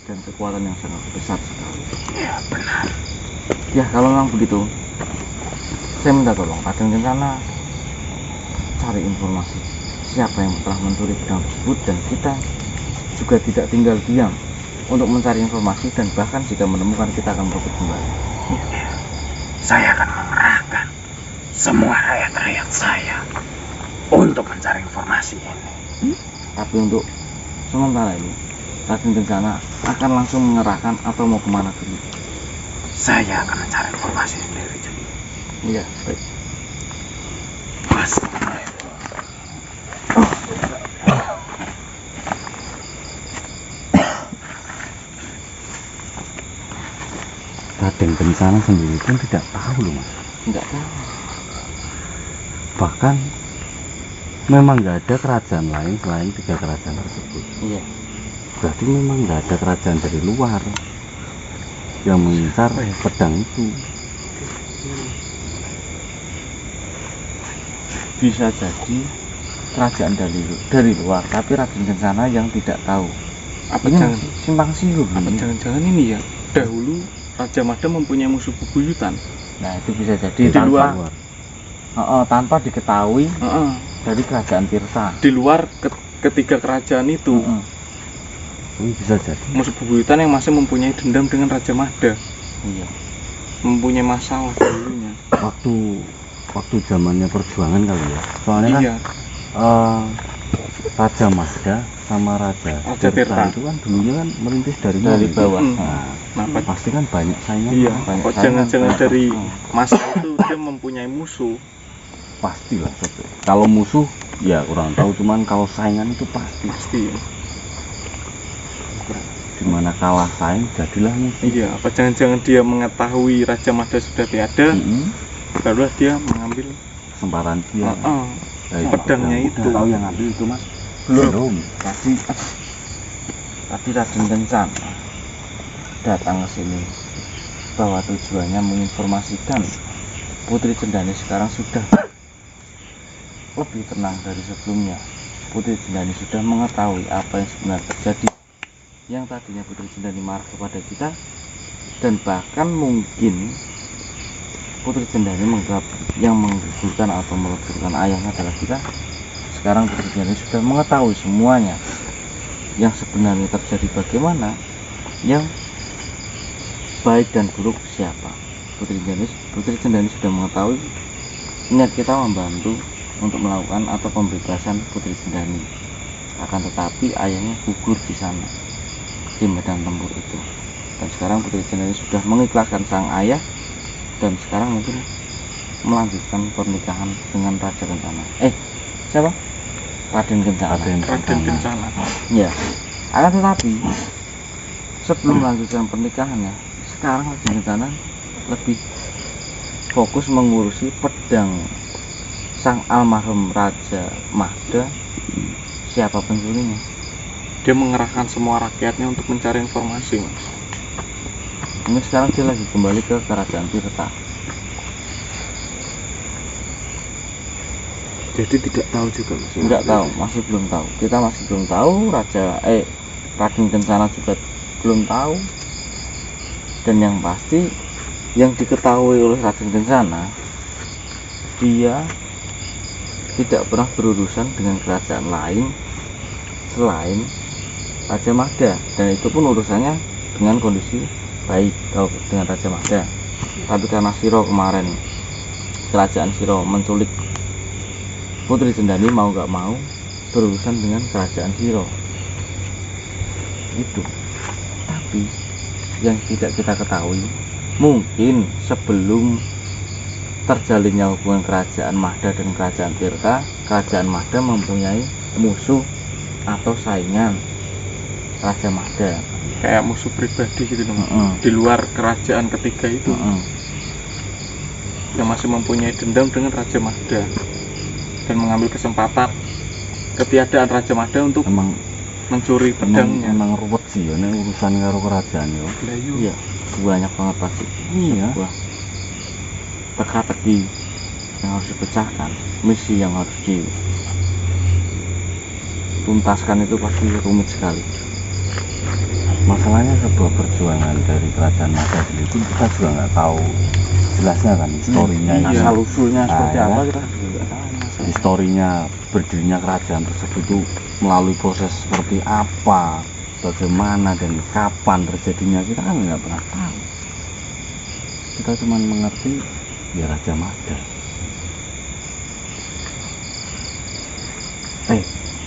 dan kekuatan yang sangat besar sekali. Ya benar. Ya kalau memang begitu, saya minta tolong Raden Kencana cari informasi siapa yang telah mencuri pedang tersebut, dan kita juga tidak tinggal diam untuk mencari informasi, dan bahkan jika menemukan kita akan berebut kembali. Saya akan mengerahkan semua rakyat-rakyat saya untuk mencari informasi ini. Tapi untuk sementara ini Raden Kencana akan langsung mengerahkan atau mau kemana dulu? Saya akan mencari informasi sendiri. Iya, baik. Mas. Raden Kencana sendiri pun tidak tahu loh Mas. Enggak tahu. Bahkan memang nggak ada kerajaan lain selain 3 kerajaan tersebut. Iya. Berarti memang nggak ada kerajaan dari luar yang mengincar pedang itu. Bisa jadi kerajaan dari luar, tapi Raden Kencana yang tidak tahu. Apa Ini jangan simpang siur apa ini. jangan-jangan ini ya dahulu Raja Mada mempunyai musuh bebuyutan Nah itu bisa jadi Di tanpa, luar. tanpa diketahui Heeh. dari kerajaan Tirta. di luar ketiga kerajaan itu. Ini bisa jadi. Musuh bebuyutan yang masih mempunyai dendam dengan Raja Mada, Iya. mempunyai masalah dulunya. Waktu zamannya perjuangan kali ya. Soalnya kan Iya, Raja Mazda sama Raja Raja Tirta. itu kan dulunya kan merintis dari Dari nol. bawah. Mm. Nah, Nah, pasti kan banyak saingan. iya. banyak Kok saingan, jangan-jangan banyak dari faktor. masa itu dia mempunyai musuh. Pastilah. Kalau musuh ya kurang tahu, cuman kalau saingan itu pasti. Pasti. Dimana kalah saing jadilah musuh. Iya, apa jangan-jangan dia mengetahui Raja Mada sudah tiada, Mm-mm. barulah dia mengambil Kesempatan dia. Heeh. Dari pedangnya pedang. itu. Udah tahu yang ngambil itu Mas? Belum. Tadi Raden Kencana datang ke sini bahwa tujuannya menginformasikan Putri Cendani sekarang sudah lebih tenang dari sebelumnya. Putri Cendani sudah mengetahui apa yang sebenarnya terjadi. Yang tadinya Putri Cendani marah kepada kita, dan bahkan mungkin Putri Cendani yang menggugurkan atau meleburkan ayahnya adalah kita. Sekarang Putri Cendani sudah mengetahui semuanya yang sebenarnya terjadi, bagaimana yang baik dan buruk siapa. Putri Cendani sudah mengetahui niat kita membantu untuk melakukan atau pembebasan Putri Cendani. Akan tetapi ayahnya gugur di sana di medan tempur itu, dan sekarang Putri Cendani sudah mengikhlaskan sang ayah, dan sekarang mungkin melanjutkan pernikahan dengan Raja Kencana. Siapa? Raden Kencana. Raden Kencana. Ya. Akan tetapi sebelum melanjutkan pernikahannya, sekarang Raden Kencana lebih fokus mengurusi pedang sang almarhum Raja Mahda. Siapa pencurinya? Dia mengerahkan semua rakyatnya untuk mencari informasi, Mas. Ini sekarang dia lagi kembali ke kerajaan Tirta. Jadi tidak tahu juga, Mas. Enggak tahu, masih belum tahu. Kita masih belum tahu. Raden Kencana juga belum tahu. Dan yang pasti yang diketahui oleh Raden Kencana, dia tidak pernah berurusan dengan kerajaan lain selain Raja Mahda, dan itu pun urusannya dengan kondisi baik kalau dengan Raja Mahda. Tapi karena Siro kemarin, kerajaan Siro menculik Putri Cendani, mau nggak mau berurusan dengan kerajaan Siro itu. Tapi yang tidak kita ketahui, mungkin sebelum terjalinnya hubungan kerajaan Mahda dan kerajaan Tirta, kerajaan Mahda mempunyai musuh atau saingan Raja Mahda, Kayak musuh pribadi gitu dong. Mm-mm. Di luar kerajaan ketiga itu yang masih mempunyai dendam dengan Raja Mahda, dan mengambil kesempatan ketiadaan Raja Mahda untuk Emang mencuri pedangnya. emang ruwet sih ya ini urusan karo kerajaan ya. Layu. Iya, banyak banget pasti. Iya. Sebuah teka-teki yang harus dipecahkan, misi yang harus dituntaskan itu pasti rumit sekali. masalahnya sebuah perjuangan dari kerajaan Mada sendiri pun kita juga nggak tahu jelasnya kan historinya Iya. asal usulnya seperti ya apa kan? kita juga nggak tahu. Historinya berdirinya kerajaan tersebut itu melalui proses seperti apa, bagaimana dan kapan terjadinya kita kan nggak pernah tahu. Kita cuma mengerti ya Raja Mada.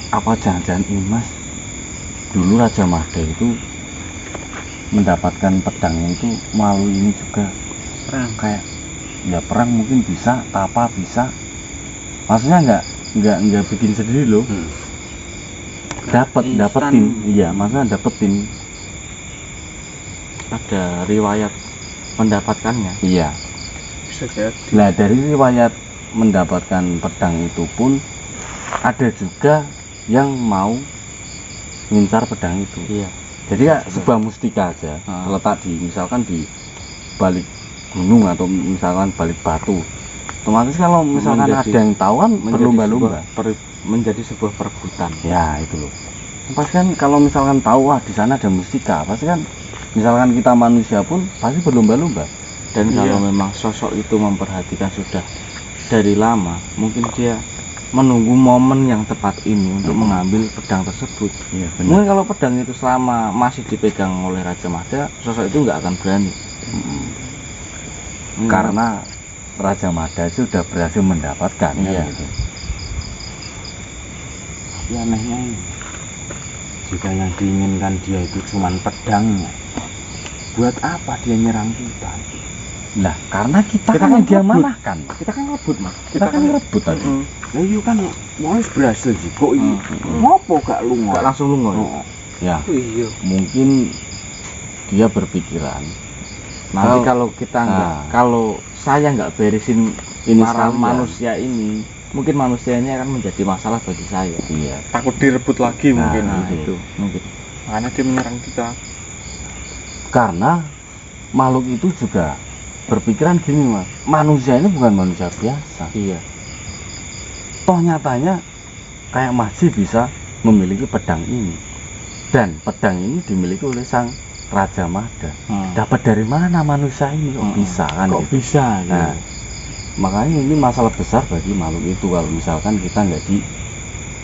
Apa jangan-jangan ini Mas, dulu Raja Mada itu mendapatkan pedangnya itu melalui ini juga, Perang. kayak ya perang mungkin bisa, tapa bisa, maksudnya nggak bikin sendiri loh. Instan. Dapetin, iya maksudnya dapetin, Ada riwayat mendapatkannya. iya. Bisa jadi. Nah dari riwayat mendapatkan pedang itu pun ada juga yang mau ngincar pedang itu. Iya. Jadi ya sebuah mustika aja, terletak di misalkan di balik gunung atau misalkan balik batu. Otomatis kalau misalkan Menjadi- ada yang tahu kan berlomba-lomba. Menjadi sebuah perebutan. Ya itu loh. Pasti kan kalau misalkan tahu wah di sana ada mustika, pasti kan misalkan kita manusia pun pasti berlomba-lomba. Dan Iya. kalau memang sosok itu memperhatikan sudah dari lama, mungkin dia menunggu momen yang tepat ini untuk mengambil pedang tersebut. Iya Mungkin kalau pedang itu selama masih dipegang oleh Raja Mada, sosok itu nggak akan berani. Karena Raja Mada itu sudah berhasil mendapatkan. Iya. Kan, gitu. Tapi anehnya ini, jika yang diinginkan dia itu cuma pedangnya, buat apa dia nyerang kita? Lah karena kita Kita kan kan yang dia rebut. manahkan. Kita kan ngebut mas. Kita kan rebut tadi. Lah iya kan mau berhasil sih kok ini. Mm-mm. Ngopo gak lu Nggak langsung lu ngomong. Oh, Ya Iya. mungkin dia berpikiran Nanti kalau kita nggak, Nah. kalau saya nggak beresin ini para sekalian. manusia ini, mungkin manusianya akan menjadi masalah bagi saya. Iya. Takut direbut lagi Nah, mungkin. Nah itu. itu mungkin. Makanya dia menyerang kita. Karena makhluk itu juga berpikiran gini mas, manusia ini bukan manusia biasa. Iya. Toh nyatanya kayak masih bisa memiliki pedang ini, dan pedang ini dimiliki oleh sang Raja Mada. Dapat dari mana manusia ini kok bisa kan? Kok gitu. bisa? Nah, Gitu. makanya ini masalah besar bagi makhluk itu kalau misalkan kita nggak di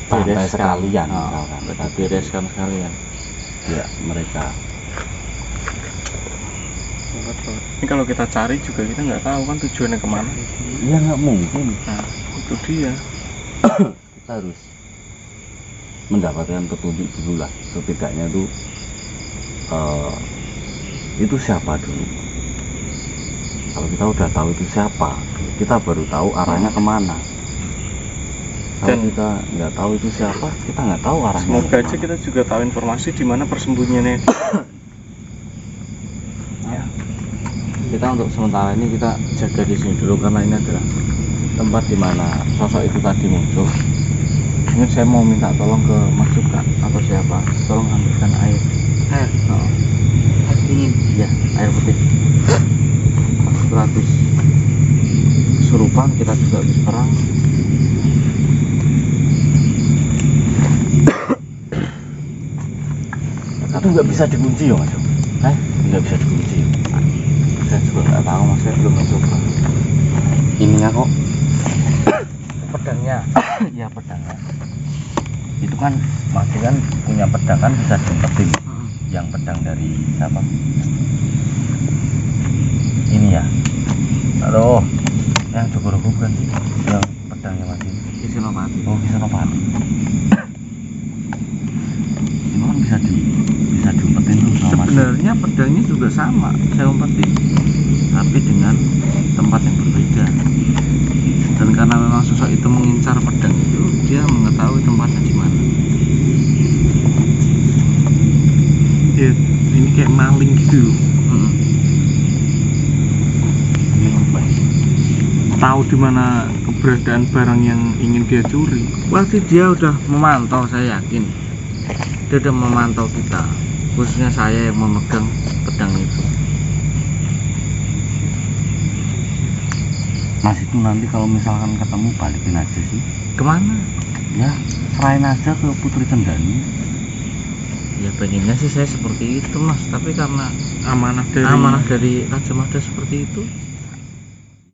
bantai Bereskan. sekalian, Oh, misalkan. Tapi bereskan sekalian. ya mereka Ini kalau kita cari juga kita nggak tahu kan tujuannya kemana. ya nggak mungkin. Nah, itu dia. Kita harus mendapatkan petunjuk dulu lah, setidaknya tuh itu siapa dulu. Kalau kita udah tahu itu siapa, kita baru tahu arahnya kemana. Kalau Dan- kita nggak tahu itu siapa, kita nggak tahu arahnya Semoga aja kemana. kita juga tahu informasi di mana persembunyiannya. Ya. Kita untuk sementara ini kita jaga di sini dulu karena ini adalah tempat di mana sosok itu tadi muncul. Mungkin saya mau minta tolong ke Mas Suka atau siapa, tolong ambilkan air. Air. Oh. Air dingin. Iya, air putih. Kita habis kesurupan, kita juga habis perang. Itu nggak bisa dikunci ya mas? Nggak bisa dikunci. Saya juga nggak tahu mas, saya belum mencoba. Ininya kok Pedangnya, ya pedangnya. Itu kan masih kan punya pedang kan bisa diumpetin. Yang pedang dari siapa? Ini ya. Halo. Yang Jogorogo bukan sih? Yang pedangnya masih. di Senopati. Oh, Senopati. Itu kan bisa diumpetin tuh sama Mas. Sebenarnya pedangnya juga sama, saya umpetin, tapi dengan tempat yang berbeda. Dan karena memang sosok itu mengincar pedang itu, dia mengetahui tempatnya di mana. Ya, ini kayak maling gitu. Tahu di mana keberadaan barang yang ingin dia curi. Pasti dia udah memantau, saya yakin. Dia udah memantau kita, khususnya saya yang memegang pedang itu. Mas itu nanti kalau misalkan ketemu balikin aja sih. Kemana? Ya, serahin aja ke Putri Cendani. Ya pengennya sih saya seperti itu mas, tapi karena amanah dari amanah dari Raja Mada seperti itu,